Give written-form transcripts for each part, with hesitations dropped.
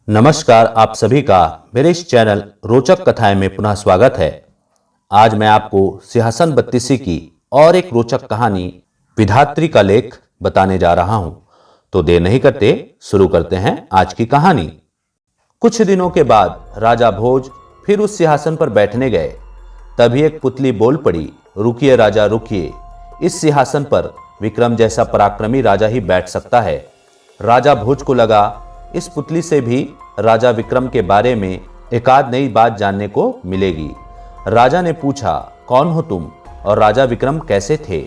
नमस्कार, आप सभी का मेरे इस चैनल रोचक कथाएं में पुनः स्वागत है। आज मैं आपको सिंहासन बत्तीसी की और एक रोचक कहानी विधात्री का लेख बताने जा रहा हूं। तो देर नहीं करते शुरू करते हैं आज की कहानी। कुछ दिनों के बाद राजा भोज फिर उस सिंहासन पर बैठने गए। तभी एक पुतली बोल पड़ी, रुकिए राजा रुकिए, इस सिंहासन पर विक्रम जैसा पराक्रमी राजा ही बैठ सकता है। राजा भोज को लगा इस पुतली से भी राजा विक्रम के बारे में एकाध नई बात जानने को मिलेगी। राजा ने पूछा, कौन हो तुम और राजा विक्रम कैसे थे?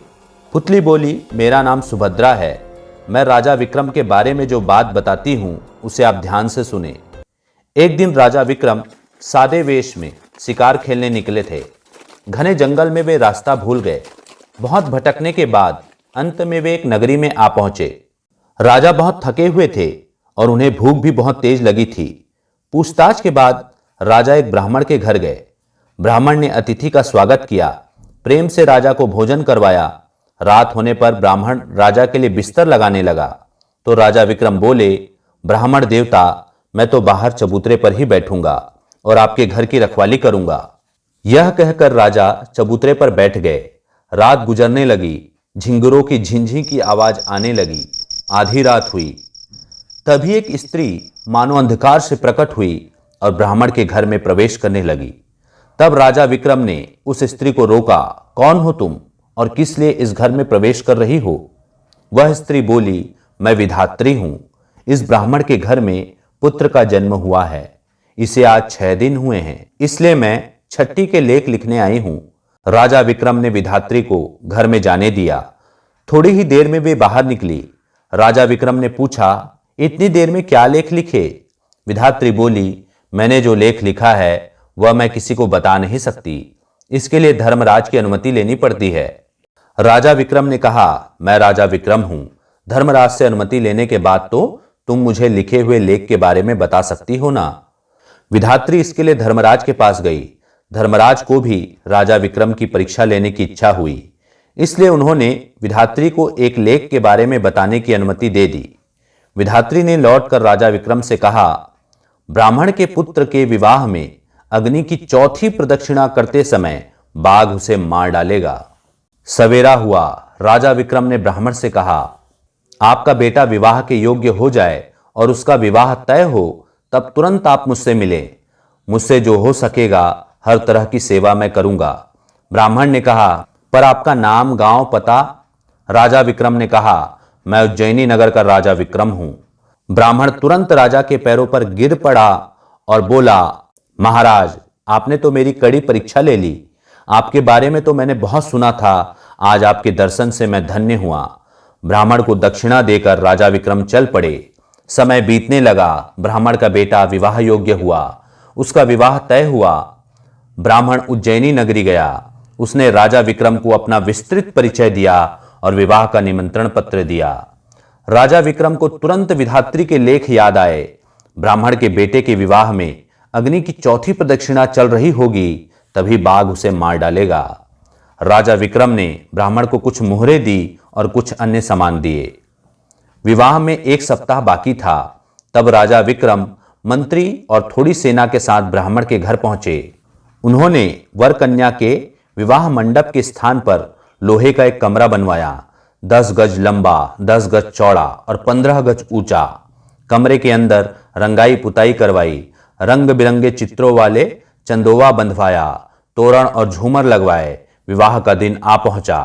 पुतली बोली, मेरा नाम सुभद्रा है। मैं राजा विक्रम के बारे में जो बात बताती हूं उसे आप ध्यान से सुने। एक दिन राजा विक्रम सादे वेश में शिकार खेलने निकले थे। घने जंगल में वे रास्ता भूल गए। बहुत भटकने के बाद अंत में वे एक नगरी में आ पहुंचे। राजा बहुत थके हुए थे और उन्हें भूख भी बहुत तेज लगी थी। पूछताछ के बाद राजा एक ब्राह्मण के घर गए। ब्राह्मण ने अतिथि का स्वागत किया, प्रेम से राजा को भोजन करवाया। रात होने पर ब्राह्मण राजा के लिए बिस्तर लगाने लगा तो राजा विक्रम बोले, ब्राह्मण देवता, मैं तो बाहर चबूतरे पर ही बैठूंगा और आपके घर की रखवाली करूंगा। यह कहकर राजा चबूतरे पर बैठ गए। रात गुजरने लगी, झिंगुरों की झिंझी की आवाज आने लगी। आधी रात हुई। तभी एक स्त्री मानो अंधकार से प्रकट हुई और ब्राह्मण के घर में प्रवेश करने लगी। तब राजा विक्रम ने उस स्त्री को रोका, कौन हो तुम और किस लिए इस घर में प्रवेश कर रही हो? वह स्त्री बोली, मैं विधात्री हूं। इस ब्राह्मण के घर में पुत्र का जन्म हुआ है। इसे आज 6 दिन हुए हैं, इसलिए मैं छठी के लेख लिखने आई हूं। राजा विक्रम ने विधात्री को घर में जाने दिया। थोड़ी ही देर में वे बाहर निकली। राजा विक्रम ने पूछा, इतनी देर में क्या लेख लिखे? विधात्री बोली, मैंने जो लेख लिखा है वह मैं किसी को बता नहीं सकती। इसके लिए धर्मराज की अनुमति लेनी पड़ती है। राजा विक्रम ने कहा, मैं राजा विक्रम हूं। धर्मराज से अनुमति लेने के बाद तो तुम मुझे लिखे हुए लेख के बारे में बता सकती हो ना। विधात्री इसके लिए धर्मराज के पास गई। धर्मराज को भी राजा विक्रम की परीक्षा लेने की इच्छा हुई, इसलिए उन्होंने विधात्री को एक लेख के बारे में बताने की अनुमति दे दी। विधात्री ने लौटकर राजा विक्रम से कहा, ब्राह्मण के पुत्र के विवाह में अग्नि की चौथी प्रदक्षिणा करते समय बाघ उसे मार डालेगा। सवेरा हुआ। राजा विक्रम ने ब्राह्मण से कहा, आपका बेटा विवाह के योग्य हो जाए और उसका विवाह तय हो तब तुरंत आप मुझसे मिलें। मुझसे जो हो सकेगा हर तरह की सेवा मैं करूंगा। ब्राह्मण ने कहा, पर आपका नाम, गांव, पता? राजा विक्रम ने कहा, मैं उज्जैनी नगर का राजा विक्रम हूं। ब्राह्मण तुरंत राजा के पैरों पर गिर पड़ा और बोला, महाराज, आपने तो मेरी कड़ी परीक्षा ले ली। आपके बारे में तो मैंने बहुत सुना था। आज आपके दर्शन से मैं धन्य हुआ। ब्राह्मण को दक्षिणा देकर राजा विक्रम चल पड़े। समय बीतने लगा। ब्राह्मण का बेटा विवाह योग्य हुआ। उसका विवाह तय हुआ। ब्राह्मण उज्जैनी नगरी गया। उसने राजा विक्रम को अपना विस्तृत परिचय दिया और विवाह का निमंत्रण पत्र दिया। राजा विक्रम को तुरंत विधात्री के लेख याद आए। ब्राह्मण के बेटे के विवाह में अग्नि की चौथी प्रदक्षिणा चल रही होगी, तभी बाघ उसे मार डालेगा। राजा विक्रम ने ब्राह्मण को कुछ मुहरें दी और कुछ अन्य सामान दिए। विवाह में 1 सप्ताह बाकी था। तब राजा विक्रम मंत्री और थोड़ी सेना के साथ ब्राह्मण के घर पहुंचे। उन्होंने वर कन्या के विवाह मंडप के स्थान पर लोहे का एक कमरा बनवाया। 10 गज लंबा, 10 गज चौड़ा और 15 गज ऊंचा। कमरे के अंदर रंगाई पुताई करवाई। रंग बिरंगे चित्रों वाले चंदोवा बंधवाया। तोरण और झूमर लगवाए। विवाह का दिन आ पहुंचा।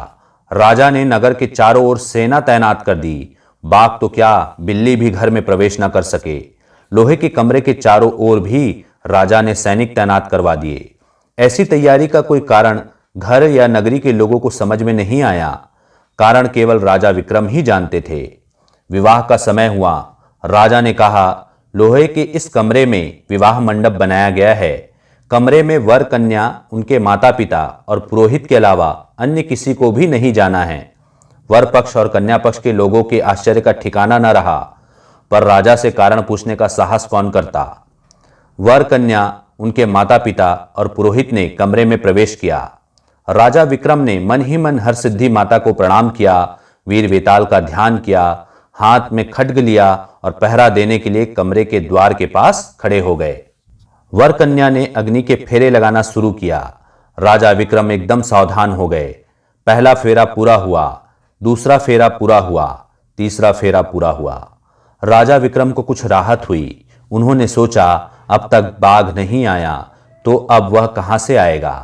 राजा ने नगर के चारों ओर सेना तैनात कर दी। बाघ तो क्या, बिल्ली भी घर में प्रवेश न कर सके। लोहे के कमरे के चारों ओर भी राजा ने सैनिक तैनात करवा दिए। ऐसी तैयारी का कोई कारण घर या नगरी के लोगों को समझ में नहीं आया। कारण केवल राजा विक्रम ही जानते थे। विवाह का समय हुआ। राजा ने कहा, लोहे के इस कमरे में विवाह मंडप बनाया गया है। कमरे में वर कन्या, उनके माता पिता और पुरोहित के अलावा अन्य किसी को भी नहीं जाना है। वर पक्ष और कन्या पक्ष के लोगों के आश्चर्य का ठिकाना न रहा, पर राजा से कारण पूछने का साहस कौन करता। वर कन्या, उनके माता पिता और पुरोहित ने कमरे में प्रवेश किया। राजा विक्रम ने मन ही मन हर सिद्धि माता को प्रणाम किया, वीर वेताल का ध्यान किया, हाथ में खड्ग लिया और पहरा देने के लिए कमरे के द्वार के पास खड़े हो गए। वर कन्या ने अग्नि के फेरे लगाना शुरू किया। राजा विक्रम एकदम सावधान हो गए। पहला फेरा पूरा हुआ, दूसरा फेरा पूरा हुआ, तीसरा फेरा पूरा हुआ। राजा विक्रम को कुछ राहत हुई। उन्होंने सोचा, अब तक बाघ नहीं आया तो अब वह कहां से आएगा।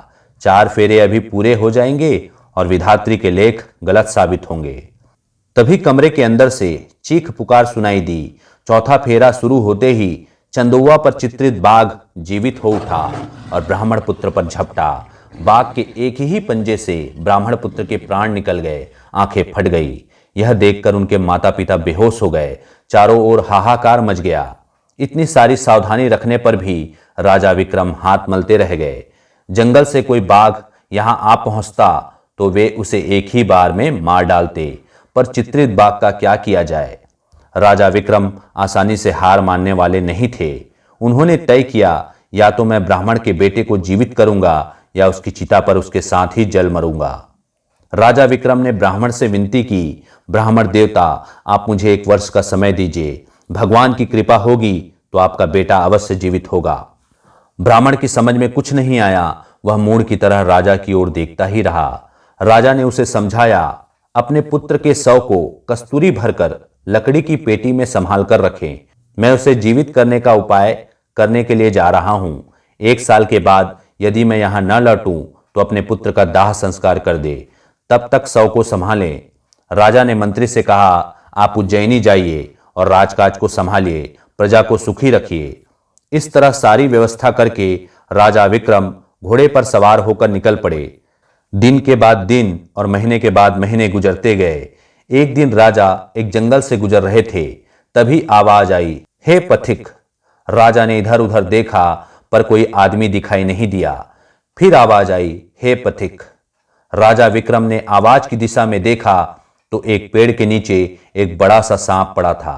4 फेरे अभी पूरे हो जाएंगे और विधात्री के लेख गलत साबित होंगे। तभी कमरे के अंदर से चीख पुकार सुनाई दी। चौथा फेरा शुरू होते ही चंदौवा पर चित्रित बाघ जीवित हो उठा और ब्राह्मण पुत्र पर झपटा। बाघ के एक ही पंजे से ब्राह्मण पुत्र के प्राण निकल गए, आंखें फट गई। यह देखकर उनके माता पिता बेहोश हो गए। चारों ओर हाहाकार मच गया। इतनी सारी सावधानी रखने पर भी राजा विक्रम हाथ मलते रह गए। जंगल से कोई बाघ यहां आ पहुंचता तो वे उसे एक ही बार में मार डालते, पर चित्रित बाघ का क्या किया जाए। राजा विक्रम आसानी से हार मानने वाले नहीं थे। उन्होंने तय किया, या तो मैं ब्राह्मण के बेटे को जीवित करूंगा या उसकी चिता पर उसके साथ ही जल मरूंगा। राजा विक्रम ने ब्राह्मण से विनती की, ब्राह्मण देवता, आप मुझे 1 वर्ष का समय दीजिए। भगवान की कृपा होगी तो आपका बेटा अवश्य जीवित होगा। ब्राह्मण की समझ में कुछ नहीं आया। वह मूढ़ की तरह राजा की ओर देखता ही रहा। राजा ने उसे समझाया, अपने पुत्र के शव को कस्तूरी भरकर लकड़ी की पेटी में संभाल कर रखें। मैं उसे जीवित करने का उपाय करने के लिए जा रहा हूं। 1 साल के बाद यदि मैं यहां न लौटूं तो अपने पुत्र का दाह संस्कार कर दे, तब तक शव को संभालें। राजा ने मंत्री से कहा, आप उज्जैनी जाइए और राजकाज को संभालिए, प्रजा को सुखी रखिए। इस तरह सारी व्यवस्था करके राजा विक्रम घोड़े पर सवार होकर निकल पड़े। दिन के बाद दिन और महीने के बाद महीने गुजरते गए। एक दिन राजा एक जंगल से गुजर रहे थे, तभी आवाज आई, हे पथिक। राजा ने इधर उधर देखा पर कोई आदमी दिखाई नहीं दिया। फिर आवाज आई, हे पथिक। राजा विक्रम ने आवाज की दिशा में देखा तो एक पेड़ के नीचे एक बड़ा सा सांप पड़ा था।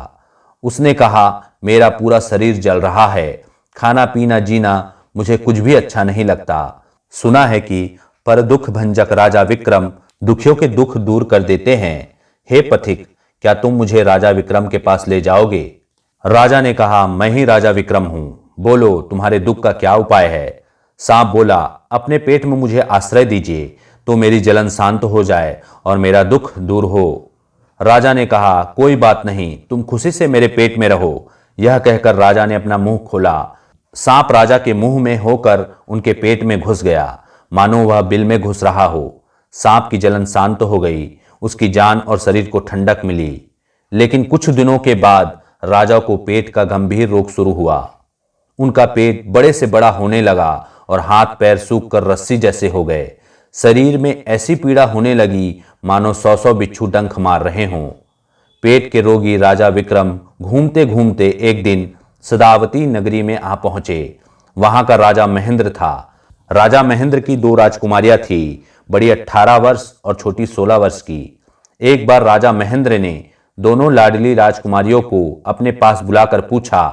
उसने कहा, मेरा पूरा शरीर जल रहा है, खाना पीना जीना मुझे कुछ भी अच्छा नहीं लगता। सुना है कि पर दुख भंजक राजा विक्रम दुखियों के दुख दूर कर देते हैं। हे पथिक, क्या तुम मुझे राजा विक्रम के पास ले जाओगे? राजा ने कहा, मैं ही राजा विक्रम हूं, बोलो तुम्हारे दुख का क्या उपाय है? सांप बोला, अपने पेट में मुझे आश्रय दीजिए तो मेरी जलन शांत हो जाए और मेरा दुख दूर हो। राजा ने कहा, कोई बात नहीं, तुम खुशी से मेरे पेट में रहो। यह कहकर राजा ने अपना मुंह खोला। सांप राजा के मुंह में होकर उनके पेट में घुस गया, मानो वह बिल में घुस रहा हो। सांप की जलन शांत हो गई, उसकी जान और शरीर को ठंडक मिली। लेकिन कुछ दिनों के बाद राजा को पेट का गंभीर रोग शुरू हुआ। उनका पेट बड़े से बड़ा होने लगा और हाथ पैर सूख कर रस्सी जैसे हो गए। शरीर में ऐसी पीड़ा होने लगी मानो 100 बिच्छू डंक मार रहे हों। पेट के रोगी राजा विक्रम घूमते घूमते एक दिन सदावती नगरी में आ पहुंचे। वहां का राजा महेंद्र था। राजा महेंद्र की 2 राजकुमारियां थी, बड़ी 18 वर्ष और छोटी 16 वर्ष की। एक बार राजा महेंद्र ने दोनों लाडली राजकुमारियों को अपने पास बुलाकर पूछा,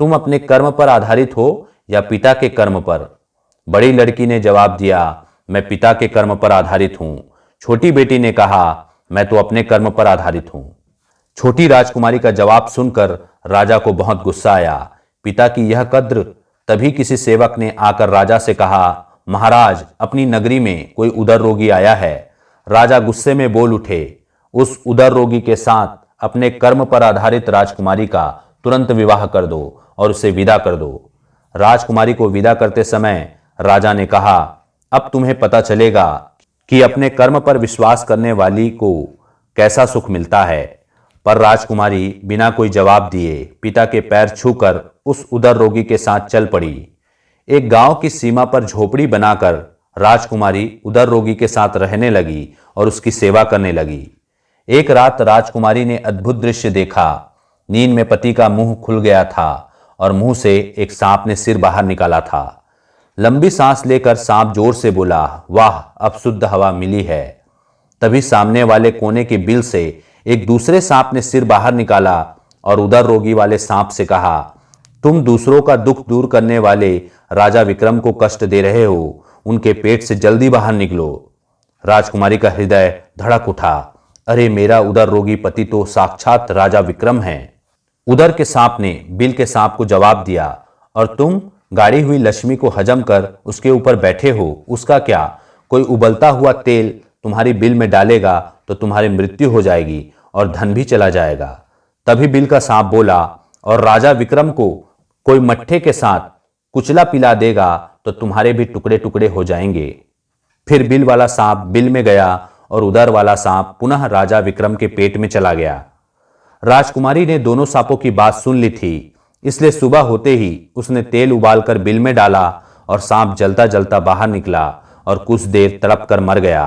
तुम अपने कर्म पर आधारित हो या पिता के कर्म पर? बड़ी लड़की ने जवाब दिया, मैं पिता के कर्म पर आधारित हूं। छोटी बेटी ने कहा, मैं तो अपने कर्म पर आधारित हूं। छोटी राजकुमारी का जवाब सुनकर राजा को बहुत गुस्सा आया। पिता की यह कद्र। तभी किसी सेवक ने आकर राजा से कहा, महाराज, अपनी नगरी में कोई उदर रोगी आया है। राजा गुस्से में बोल उठे, उस उदर रोगी के साथ अपने कर्म पर आधारित राजकुमारी का तुरंत विवाह कर दो और उसे विदा कर दो। राजकुमारी को विदा करते समय राजा ने कहा, अब तुम्हें पता चलेगा कि अपने कर्म पर विश्वास करने वाली को कैसा सुख मिलता है। पर राजकुमारी बिना कोई जवाब दिए पिता के पैर छूकर उस उदर रोगी के साथ चल पड़ी। एक गांव की सीमा पर झोपड़ी बनाकर राजकुमारी उदर रोगी के साथ रहने लगी और उसकी सेवा करने लगी। एक रात राजकुमारी ने अद्भुत दृश्य देखा। नींद में पति का मुंह खुल गया था और मुंह से एक सांप ने सिर बाहर निकाला था। लंबी सांस लेकर सांप जोर से बोला, वाह, अब शुद्ध हवा मिली है। तभी सामने वाले कोने के बिल से एक दूसरे सांप ने सिर बाहर निकाला और उदर रोगी वाले सांप से कहा, तुम दूसरों का दुख दूर करने वाले राजा विक्रम को कष्ट दे रहे हो, उनके पेट से जल्दी बाहर निकलो। राजकुमारी का हृदय धड़क उठा। अरे मेरा उधर रोगी पति तो साक्षात राजा विक्रम है। उधर के सांप ने बिल के सांप को जवाब दिया, और तुम गाड़ी हुई लक्ष्मी को हजम कर उसके ऊपर बैठे हो, उसका क्या? कोई उबलता हुआ तेल तुम्हारी बिल में डालेगा तो तुम्हारी मृत्यु हो जाएगी और धन भी चला जाएगा। तभी बिल का सांप बोला, और राजा विक्रम को कोई मट्ठे के साथ कुचला पिला देगा तो तुम्हारे भी टुकड़े टुकड़े हो जाएंगे। फिर बिल वाला सांप बिल में गया और उधर वाला सांप पुनः राजा विक्रम के पेट में चला गया। राजकुमारी ने दोनों सांपों की बात सुन ली थी, इसलिए सुबह होते ही उसने तेल उबालकर बिल में डाला और सांप जलता जलता बाहर निकला और कुछ देर तड़प कर मर गया।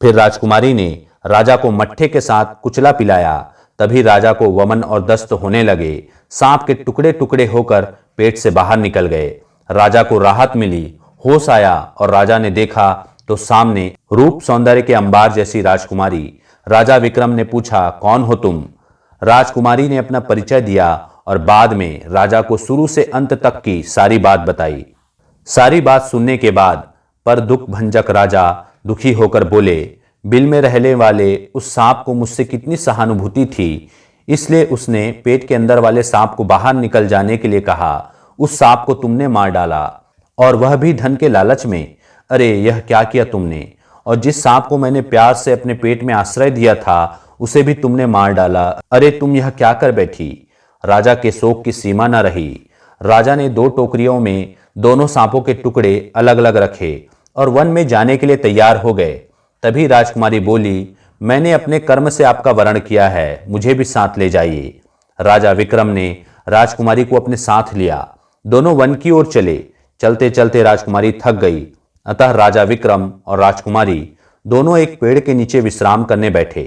फिर राजकुमारी ने राजा को मट्ठे के साथ कुचला पिलाया। तभी राजा को वमन और दस्त होने लगे। सांप के टुकड़े टुकड़े होकर पेट से बाहर निकल गए। राजा को राहत मिली, होश आया और राजा ने देखा तो सामने रूप सौंदर्य के अंबार जैसी राजकुमारी। राजा विक्रम ने पूछा, कौन हो तुम? राजकुमारी ने अपना परिचय दिया और बाद में राजा को शुरू से अंत तक की सारी बात बताई। सारी बात सुनने के बाद पर दुख भंजक राजा दुखी होकर बोले, बिल में रहने वाले उस सांप को मुझसे कितनी सहानुभूति थी, इसलिए उसने पेट के अंदर वाले सांप को बाहर निकल जाने के लिए कहा। उस सांप को तुमने मार डाला, और वह भी धन के लालच में। अरे यह क्या किया तुमने? और जिस सांप को मैंने प्यार से अपने पेट में आश्रय दिया था उसे भी तुमने मार डाला। अरे तुम यह क्या कर बैठी? राजा के शोक की सीमा न रही। राजा ने 2 टोकरियों में दोनों सांपों के टुकड़े अलग अलग रखे और वन में जाने के लिए तैयार हो गए। तभी राजकुमारी बोली, मैंने अपने कर्म से आपका वरण किया है, मुझे भी साथ ले जाइए। राजा विक्रम ने राजकुमारी को अपने साथ लिया। दोनों वन की ओर चले। चलते चलते राजकुमारी थक गई, अतः राजा विक्रम और राजकुमारी दोनों एक पेड़ के नीचे विश्राम करने बैठे।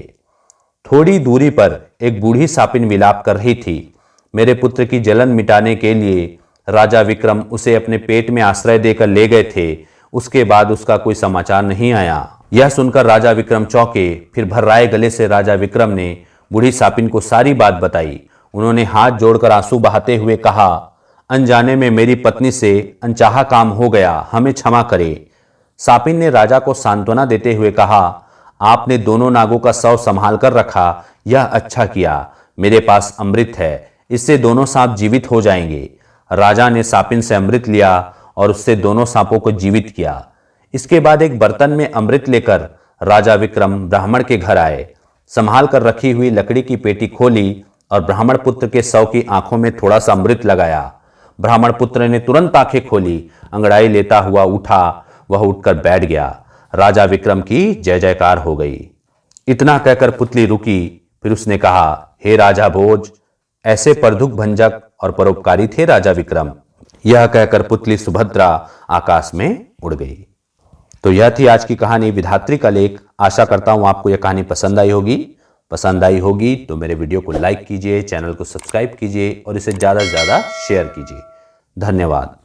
थोड़ी दूरी पर एक बूढ़ी सापिन विलाप कर रही थी। मेरे पुत्र की जलन मिटाने के लिए राजा विक्रम उसे अपने पेट में आश्रय देकर ले गए थे, उसके बाद उसका कोई समाचार नहीं आया। यह सुनकर राजा विक्रम चौंके। फिर भर्राए गले से राजा विक्रम ने बूढ़ी सापिन को सारी बात बताई। उन्होंने हाथ जोड़कर आंसू बहाते हुए कहा, अनजाने में मेरी पत्नी से अनचाहा काम हो गया, हमें क्षमा करे। सापिन ने राजा को सांत्वना देते हुए कहा, आपने दोनों नागों का शव संभाल कर रखा, यह अच्छा किया। मेरे पास अमृत है, इससे दोनों सांप जीवित हो जाएंगे। राजा ने सापिन से अमृत लिया और उससे दोनों सांपों को जीवित किया। इसके बाद एक बर्तन में अमृत लेकर राजा विक्रम ब्राह्मण के घर आए। संभाल कर रखी हुई लकड़ी की पेटी खोली और ब्राह्मण पुत्र के शव की आंखों में थोड़ा सा अमृत लगाया। ब्राह्मण पुत्र ने तुरंत आंखें खोली, अंगड़ाई लेता हुआ उठा। वह उठकर बैठ गया। राजा विक्रम की जय जयकार हो गई। इतना कहकर पुतली रुकी। फिर उसने कहा, हे राजा भोज, ऐसे परदुख भंजक और परोपकारी थे राजा विक्रम। यह कहकर पुतली सुभद्रा आकाश में उड़ गई। तो यह थी आज की कहानी विधात्री का लेख। आशा करता हूं आपको यह कहानी पसंद आई होगी। पसंद आई होगी तो मेरे वीडियो को लाइक कीजिए, चैनल को सब्सक्राइब कीजिए और इसे ज़्यादा से ज़्यादा शेयर कीजिए। धन्यवाद।